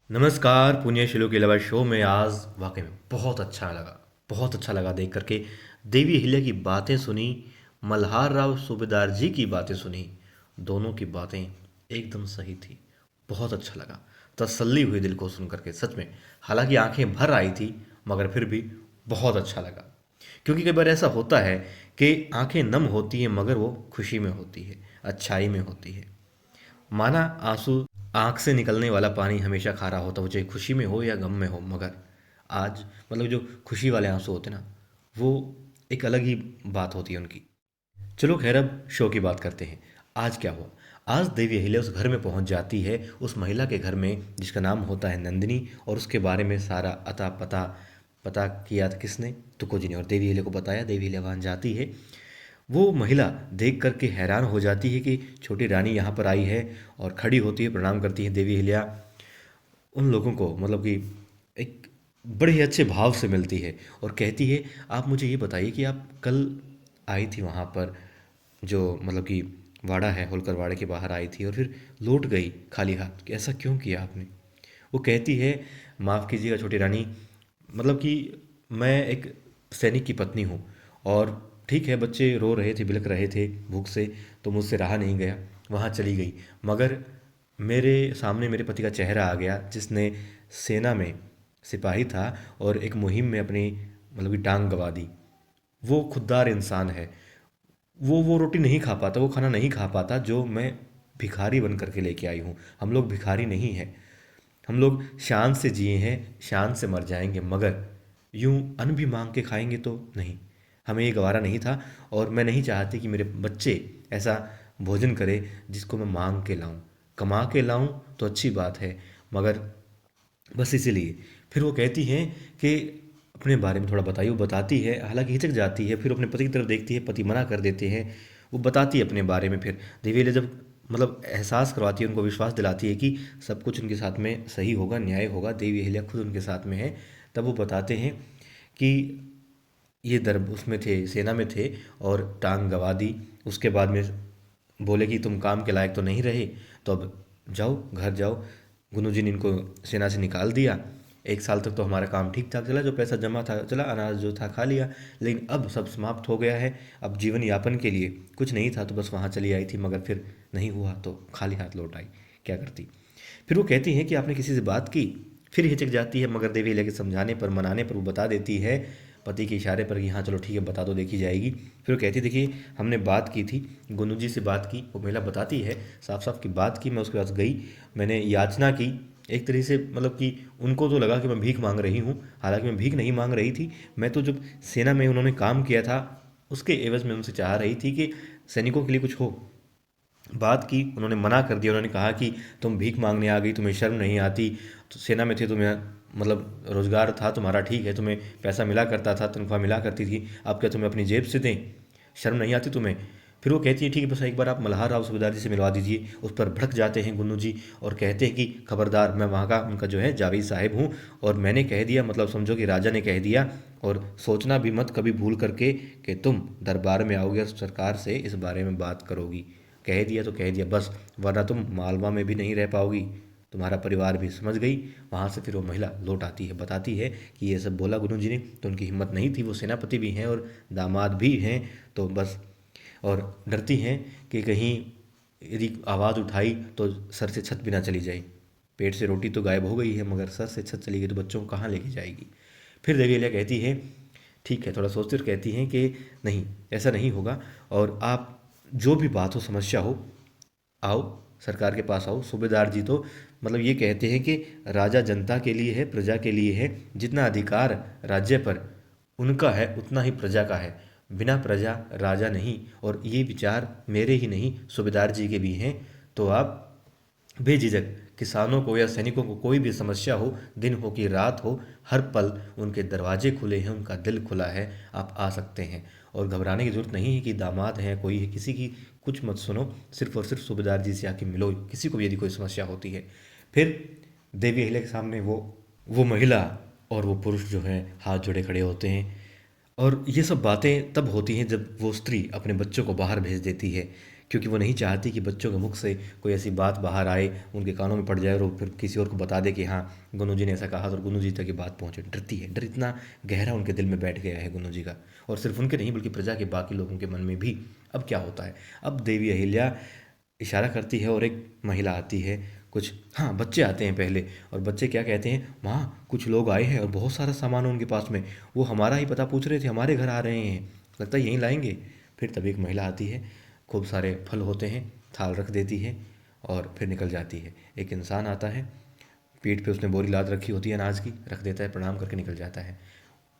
नमस्कार पुण्यशिलो के अलावा शो में आज वाकई में बहुत अच्छा लगा देख करके। देवी अहिल्या की बातें सुनी, मल्हार राव सूबेदार जी की बातें सुनी। दोनों की बातें एकदम सही थी। बहुत अच्छा लगा, तसल्ली हुई दिल को सुन करके सच में। हालांकि आंखें भर आई थी, मगर फिर भी बहुत अच्छा लगा। क्योंकि कई बार ऐसा होता है कि आंखें नम होती हैं मगर वो खुशी में होती है, अच्छाई में होती है। माना आंसू, आंख से निकलने वाला पानी हमेशा खारा होता है, वो चाहे खुशी में हो या गम में हो। मगर आज जो खुशी वाले आंसू होते हैं ना, वो एक अलग ही बात होती है उनकी। चलो खैर, अब शो की बात करते हैं। आज क्या हुआ? आज देवी अहिल्या उस घर में पहुंच जाती है, उस महिला के घर में जिसका नाम होता है नंदिनी। और उसके बारे में सारा अता पता पता किया था किसने? तुको जी ने। और देवी अहिल्या को बताया। देवी अहिल्या वहाँ जाती है। वो महिला देख करके हैरान हो जाती है कि छोटी रानी यहाँ पर आई है, और खड़ी होती है, प्रणाम करती है देवी अहिल्या। उन लोगों को कि एक बड़े ही अच्छे भाव से मिलती है और कहती है, आप मुझे ये बताइए कि आप कल आई थी वहाँ पर, जो कि वाड़ा है, होलकर वाड़े के बाहर आई थी और फिर लौट गई खाली हाथ, कि ऐसा क्यों किया आपने? वो कहती है, माफ़ कीजिएगा छोटी रानी, कि मैं एक सैनिक की पत्नी हूँ। और ठीक है, बच्चे रो रहे थे, बिलख रहे थे भूख से, तो मुझसे रहा नहीं गया, वहाँ चली गई। मगर मेरे सामने मेरे पति का चेहरा आ गया, जिसने सेना में सिपाही था और एक मुहिम में अपनी कि टांग गंवा दी। वो खुददार इंसान है। वो रोटी नहीं खा पाता, वो खाना नहीं खा पाता जो मैं भिखारी बन करके लेके आई हूँ। हम लोग भिखारी नहीं हैं। हम लोग शान से जिए हैं, शान से मर जाएंगे। मगर यूं अन्न भी मांग के खाएंगे तो नहीं। हमें ये गवारा नहीं था। और मैं नहीं चाहती कि मेरे बच्चे ऐसा भोजन करें जिसको मैं मांग के लाऊं। कमा के लाऊं तो अच्छी बात है, मगर बस इसीलिए। फिर वो कहती हैं कि अपने बारे में थोड़ा बताइए। वो बताती है, हालांकि हिचक जाती है, फिर अपने पति की तरफ देखती है, पति मना कर देते हैं। वो बताती है अपने बारे में। फिर देवी जब एहसास करवाती है, उनको विश्वास दिलाती है कि सब कुछ उनके साथ में सही होगा, न्याय होगा, देवी अहिल्या खुद उनके साथ में है। तब वो बताते हैं कि ये दर उसमें थे, सेना में थे, और टांग गंवा दी। उसके बाद में बोले कि तुम काम के लायक तो नहीं रहे, तो अब जाओ, घर जाओ। गुरु जी ने इनको सेना से निकाल दिया। 1 साल तक तो हमारा काम ठीक ठाक चला, जो पैसा जमा था चला, अनाज जो था खा लिया। लेकिन अब सब समाप्त हो गया है। अब जीवन यापन के लिए कुछ नहीं था, तो बस वहाँ चली आई थी, मगर फिर नहीं हुआ तो खाली हाथ लौट आई। क्या करती? फिर वो कहती हैं कि आपने किसी से बात की? फिर हिचक जाती है, मगर देवी अहिल्या के समझाने पर, मनाने पर वो बता देती है, पति के इशारे पर, कि हाँ चलो ठीक है, बता दो, देखी जाएगी। फिर वो कहती, देखिए हमने बात की थी, गुनु जी से बात की। वो महिला बताती है साफ साफ की बात की, मैं उसके पास गई, मैंने याचना की। एक तरीके से कि उनको तो लगा कि मैं भीख मांग रही हूँ, हालांकि मैं भीख नहीं मांग रही थी। मैं तो जब सेना में उन्होंने काम किया था, उसके एवज में उनसे चाह रही थी कि सैनिकों के लिए कुछ हो। बात की, उन्होंने मना कर दिया। उन्होंने कहा कि तुम भीख मांगने आ गई, तुम्हें शर्म नहीं आती? तो सेना में थे, तुम्हें रोजगार था तुम्हारा, ठीक है, तुम्हें पैसा मिला करता था, तनख्वाह मिला करती थी, अब क्या तुम्हें अपनी जेब से दें? शर्म नहीं आती तुम्हें? फिर वो कहती है, ठीक है, बस एक बार आप मल्हार राव सूबेदार जी से मिलवा दीजिए। उस पर भड़क जाते हैं गुन्नू जी और कहते हैं कि खबरदार, मैं वहाँ का उनका जो है जावेद साहिब हूँ, और मैंने कह दिया, समझो कि राजा ने कह दिया। और सोचना भी मत कभी भूल करके कि तुम दरबार में आओगे और सरकार से इस बारे में बात करोगी। कह दिया तो कह दिया बस, वरना तुम मालवा में भी नहीं रह पाओगी। तुम्हारा परिवार भी समझ गई। वहाँ से फिर वो महिला लौट आती है, बताती है कि ये सब बोला गुरु जी ने, तो उनकी हिम्मत नहीं थी, वो सेनापति भी हैं और दामाद भी हैं, तो बस। और डरती हैं कि कहीं यदि आवाज़ उठाई तो सर से छत भी ना चली जाए। पेट से रोटी तो गायब हो गई है, मगर सर से छत चली गई तो बच्चों को कहाँ लेके जाएगी? फिर देवेलिया कहती है, ठीक है, थोड़ा सोचते हुए कहती हैं कि नहीं, ऐसा नहीं होगा। और आप जो भी बात हो, समस्या हो, आओ, सरकार के पास आओ। सूबेदार जी तो ये कहते हैं कि राजा जनता के लिए है, प्रजा के लिए है। जितना अधिकार राज्य पर उनका है, उतना ही प्रजा का है। बिना प्रजा राजा नहीं। और ये विचार मेरे ही नहीं, सूबेदार जी के भी हैं। तो आप बेझिझक किसानों को या सैनिकों को कोई भी समस्या हो, दिन हो कि रात हो, हर पल उनके दरवाजे खुले हैं, उनका दिल खुला है, आप आ सकते हैं। और घबराने की ज़रूरत नहीं है कि दामाद हैं, कोई है, किसी की कुछ मत सुनो। सिर्फ और सिर्फ सूबेदार जी से आके मिलो, किसी को भी यदि कोई समस्या होती है। फिर देवी अहिल्या के सामने वो महिला और वो पुरुष जो हैं हाथ जोड़े खड़े होते हैं। और ये सब बातें तब होती हैं जब वो स्त्री अपने बच्चों को बाहर भेज देती है, क्योंकि वो नहीं चाहती कि बच्चों के मुख से कोई ऐसी बात बाहर आए, उनके कानों में पड़ जाए और वो फिर किसी और को बता दे कि हाँ गुनू जी ने ऐसा कहा था और गुनू जी तक ये बात पहुँचे। डरती है, डर इतना गहरा उनके दिल में बैठ गया है गुनू जी का। और सिर्फ उनके नहीं बल्कि प्रजा के बाकी लोगों के मन में भी। अब क्या होता है, अब देवी अहिल्या इशारा करती है और एक महिला आती है, कुछ हाँ बच्चे आते हैं पहले। और बच्चे क्या कहते हैं, वहाँ कुछ लोग आए हैं और बहुत सारा सामान है उनके पास में, वो हमारा ही पता पूछ रहे थे, हमारे घर आ रहे हैं, लगता है यहीं लाएंगे। फिर तभी एक महिला आती है, खूब सारे फल होते हैं, थाल रख देती है और फिर निकल जाती है। एक इंसान आता है, पीठ पे उसने बोरी लाद रखी होती है अनाज की, रख देता है, प्रणाम करके निकल जाता है।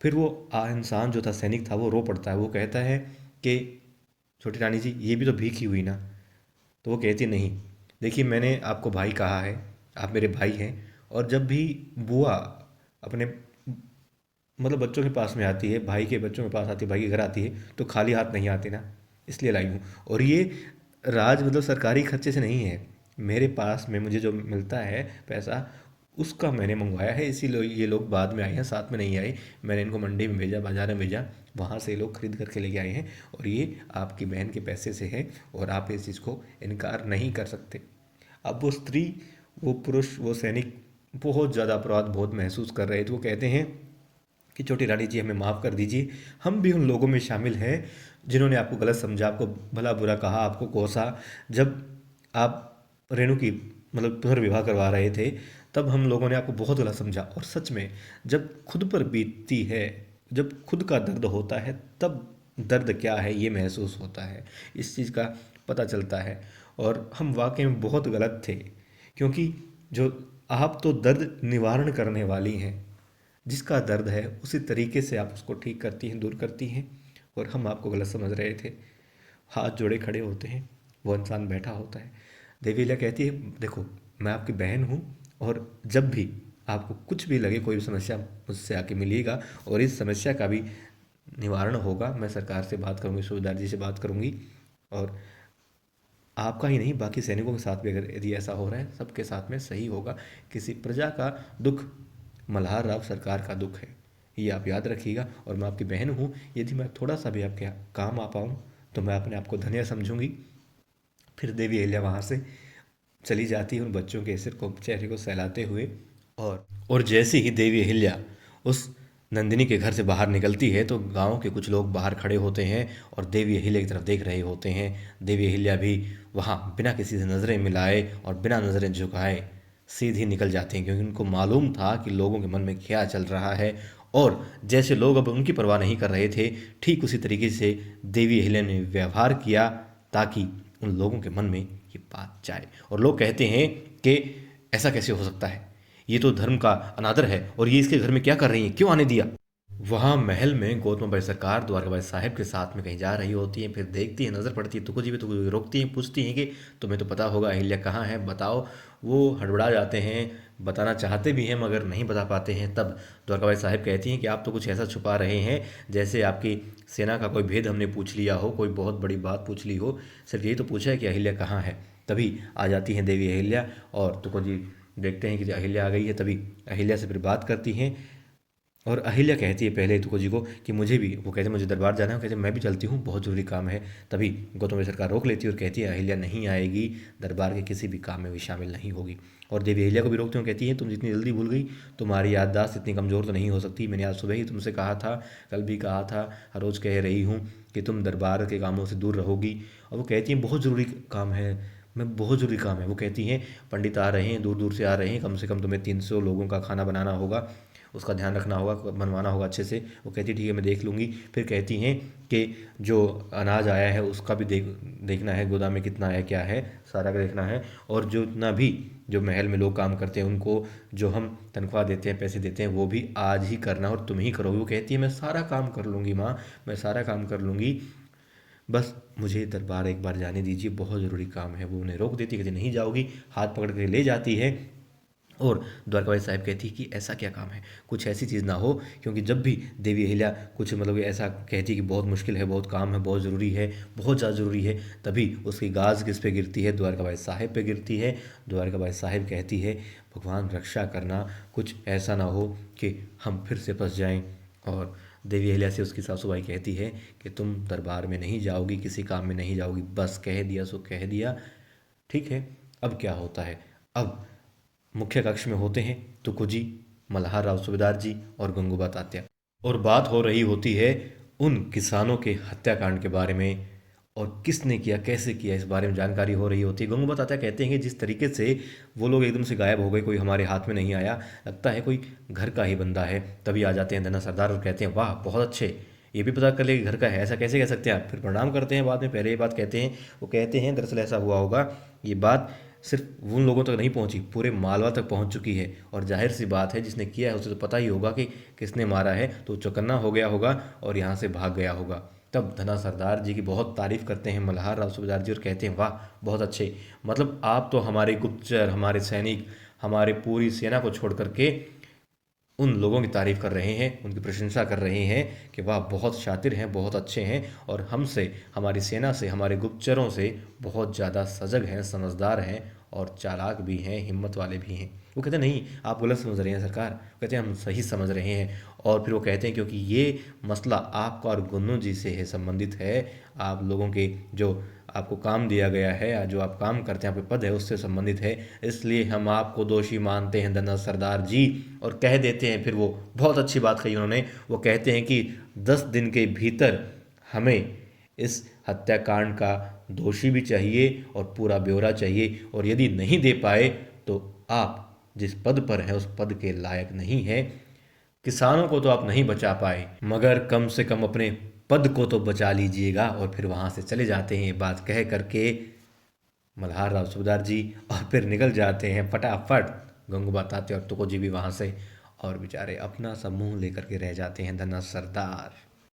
फिर वो इंसान जो था, सैनिक था, वो रो पड़ता है। वो कहता है कि छोटी रानी जी ये भी तो भीख ही हुई ना। तो वो कहती नहीं, देखिए मैंने आपको भाई कहा है, आप मेरे भाई हैं, और जब भी बुआ अपने मतलब बच्चों के पास में आती है, भाई के बच्चों के पास आती है, भाई के घर आती है, तो खाली हाथ नहीं आती ना, इसलिए लाई हूँ। और ये राज मतलब सरकारी खर्चे से नहीं है, मेरे पास में मुझे जो मिलता है पैसा, उसका मैंने मंगवाया है। इसीलिए ये लोग बाद में आए हैं, साथ में नहीं आए। मैंने इनको मंडी में भेजा, बाजार में भेजा, वहाँ से ये लोग खरीद करके लेके आए हैं, और ये आपकी बहन के पैसे से है और आप इस चीज़ को इनकार नहीं कर सकते। अब वो स्त्री, वो पुरुष, वो सैनिक बहुत ज़्यादा अपराध बहुत महसूस कर रहे थे। वो कहते हैं कि छोटी रानी जी हमें माफ़ कर दीजिए, हम भी उन लोगों में शामिल हैं जिन्होंने आपको गलत समझा, आपको भला बुरा कहा, आपको कोसा। जब आप रेणु की मतलब पुनर्विवाह करवा रहे थे, तब हम लोगों ने आपको बहुत गलत समझा। और सच में जब खुद पर बीतती है, जब खुद का दर्द होता है, तब दर्द क्या है ये महसूस होता है, इस चीज़ का पता चलता है। और हम वाकई में बहुत गलत थे, क्योंकि जो आप तो दर्द निवारण करने वाली हैं, जिसका दर्द है उसी तरीके से आप उसको ठीक करती हैं, दूर करती हैं, और हम आपको गलत समझ रहे थे। हाथ जोड़े खड़े होते हैं, वो इंसान बैठा होता है। देवीला कहती है, देखो मैं आपकी बहन हूँ, और जब भी आपको कुछ भी लगे, कोई भी समस्या, मुझसे आके मिलिएगा, और इस समस्या का भी निवारण होगा। मैं सरकार से बात करूँगी, सूबेदार जी से बात करूँगी, और आपका ही नहीं बाकी सैनिकों के साथ भी अगर यदि ऐसा हो रहा है, सबके साथ में सही होगा। किसी प्रजा का दुख मल्हार राव सरकार का दुख है, ये आप याद रखिएगा। और मैं आपकी बहन हूँ, यदि मैं थोड़ा सा भी आपके काम आ पाऊँ तो मैं अपने आप को धन्य समझूंगी। फिर देवी अहिल्या वहाँ से चली जाती है, उन बच्चों के सिर को, चेहरे को सहलाते हुए। और जैसे ही देवी अहिल्या उस नंदिनी के घर से बाहर निकलती है, तो गांव के कुछ लोग बाहर खड़े होते हैं और देवी अहिल्या की तरफ देख रहे होते हैं। देवी अहिल्या भी वहाँ बिना किसी से नज़रें मिलाए और बिना नज़रें झुकाए सीधी निकल जाते हैं, क्योंकि उनको मालूम था कि लोगों के मन में क्या चल रहा है। और जैसे लोग अब उनकी परवाह नहीं कर रहे थे, ठीक उसी तरीके से देवी अहिल्या ने व्यवहार किया, ताकि उन लोगों के मन में ये बात जाए। और लोग कहते हैं कि ऐसा कैसे हो सकता है, ये तो धर्म का अनादर है, और ये इसके घर में क्या कर रही है, क्यों आने दिया। वहाँ महल में गौतम बाई सरकार द्वारकाबाई साहब के साथ में कहीं जा रही होती हैं, फिर देखती है, नज़र पड़ती है तुको जी भी, तुको जी रोकती हैं, पूछती हैं कि तुम्हें तो पता होगा अहिल्या कहाँ है, बताओ। वो हड़बड़ा जाते हैं, बताना चाहते भी हैं मगर नहीं बता पाते हैं। तब द्वारकाबाई साहब कहती हैं कि आप तो कुछ ऐसा छुपा रहे हैं जैसे आपकी सेना का कोई भेद हमने पूछ लिया हो, कोई बहुत बड़ी बात पूछ ली हो, सिर्फ यही तो पूछा है कि अहिल्या कहाँ है। तभी आ जाती हैं देवी अहिल्या, और तुको जी देखते हैं कि अहिल्या आ गई है। तभी अहिल्या से फिर बात करती हैं, और अहिल्या कहती है पहले तुको जी को कि मुझे भी, वो कहते हैं मुझे दरबार जाना है, कहते हैं मैं भी चलती हूँ, बहुत ज़रूरी काम है। तभी गौतम बाई सरकार रोक लेती है और कहती है अहिल्या नहीं आएगी, दरबार के किसी भी काम में भी शामिल नहीं होगी। और देवी अहिल्या को भी रोकती हूँ, कहती है तुम जितनी जल्दी भूल गई, तुम्हारी याददाश्त इतनी कमज़ोर तो नहीं हो सकती। मैंने आज सुबह ही तुमसे कहा था, कल भी कहा था, हर रोज़ कह रही हूँ कि तुम दरबार के कामों से दूर रहोगी। और वो कहती हैं बहुत ज़रूरी काम है, मैं बहुत ज़रूरी काम है। वो कहती हैं पंडित आ रहे हैं, दूर दूर से आ रहे हैं, कम से कम तुम्हें 300 लोगों का खाना बनाना होगा, उसका ध्यान रखना होगा, बनवाना होगा अच्छे से। वो कहती है ठीक है मैं देख लूँगी। फिर कहती हैं कि जो अनाज आया है उसका भी देखना है, गोदाम में कितना है क्या है, सारा का देखना है। और जो इतना भी जो महल में लोग काम करते हैं उनको जो हम तनख्वाह देते हैं, पैसे देते हैं, वो भी आज ही करना और तुम ही करोगे। वो कहती है मैं सारा काम कर लूँगी माँ, मैं सारा काम कर लूँगी, बस मुझे दरबार एक बार जाने दीजिए, बहुत ज़रूरी काम है। वो उन्हें रोक देती है, कहती नहीं जाओगी, हाथ पकड़ के ले जाती है। और द्वारकाबाई साहब कहती है कि ऐसा क्या काम है, कुछ ऐसी चीज़ ना हो, क्योंकि जब भी देवी अहिल्या कुछ मतलब ऐसा कहती है कि बहुत मुश्किल है, बहुत काम है, बहुत ज़रूरी है, बहुत ज़्यादा ज़रूरी है, तभी उसकी गाज किस पे गिरती है, द्वारकाबाई साहब पे गिरती है। द्वारकाबाई साहब कहती है भगवान रक्षा करना, कुछ ऐसा ना हो कि हम फिर से फंस जाएं। और देवी अहिल्या से उसकी सासूबाई कहती है कि तुम दरबार में नहीं जाओगी, किसी काम में नहीं जाओगी, बस कह दिया सो कह दिया। ठीक है। अब क्या होता है? अब मुख्य कक्ष में होते हैं तुकोजी, मल्हार राव सूबेदार जी और गंगूबा तात्या, और बात हो रही होती है उन किसानों के हत्याकांड के बारे में, और किसने किया, कैसे किया, इस बारे में जानकारी हो रही होती है। गंगूबा तात्या कहते हैं कि जिस तरीके से वो लोग एकदम से गायब हो गए, कोई हमारे हाथ में नहीं आया, लगता है कोई घर का ही बंदा है। तभी आ जाते हैं धन्ना सरदार और कहते हैं वाह बहुत अच्छे, ये भी पता कर ले कि घर का है, ऐसा कैसे कह सकते हैं आप। फिर प्रणाम करते हैं बाद में, पहले ये बात कहते हैं, वो कहते हैं दरअसल ऐसा हुआ होगा, ये बात सिर्फ उन लोगों तक नहीं पहुंची, पूरे मालवा तक पहुंच चुकी है, और जाहिर सी बात है जिसने किया है उसे तो पता ही होगा कि किसने मारा है, तो चौकन्ना हो गया होगा और यहाँ से भाग गया होगा। तब धना सरदार जी की बहुत तारीफ करते हैं मल्हार राव सूबेदार जी और कहते हैं वाह बहुत अच्छे, मतलब आप तो हमारे गुप्तचर, हमारे सैनिक, हमारे पूरी सेना को छोड़ करके उन लोगों की तारीफ कर रहे हैं, उनकी प्रशंसा कर रहे हैं कि वाह बहुत शातिर हैं, बहुत अच्छे हैं, और हमसे, हमारी सेना से, हमारे गुप्तचरों से बहुत ज़्यादा सजग हैं, समझदार हैं और चालाक भी हैं, हिम्मत वाले भी हैं। वो कहते हैं नहीं आप गलत समझ रहे हैं सरकार, वो कहते हैं हम सही समझ रहे हैं। और फिर वो कहते हैं क्योंकि ये मसला आपका और गुन्नू जी से है, संबंधित है, आप लोगों के जो आपको काम दिया गया है या जो आप काम करते हैं, आपके पद है उससे संबंधित है, इसलिए हम आपको दोषी मानते हैं धना सरदार जी। और कह देते हैं, फिर वो बहुत अच्छी बात कही उन्होंने, वो कहते हैं कि 10 दिन के भीतर हमें इस हत्याकांड का दोषी भी चाहिए और पूरा ब्यौरा चाहिए, और यदि नहीं दे पाए तो आप जिस पद पर हैं उस पद के लायक नहीं हैं। किसानों को तो आप नहीं बचा पाए, मगर कम से कम अपने पद को तो बचा लीजिएगा। और फिर वहाँ से चले जाते हैं ये बात कह करके मल्हार राव सूबेदार जी, और फिर निकल जाते हैं फटाफट गंगूबा तात्या और तुको जी भी वहाँ से, और बेचारे अपना सा मुंह लेकर के रह जाते हैं धना सरदार।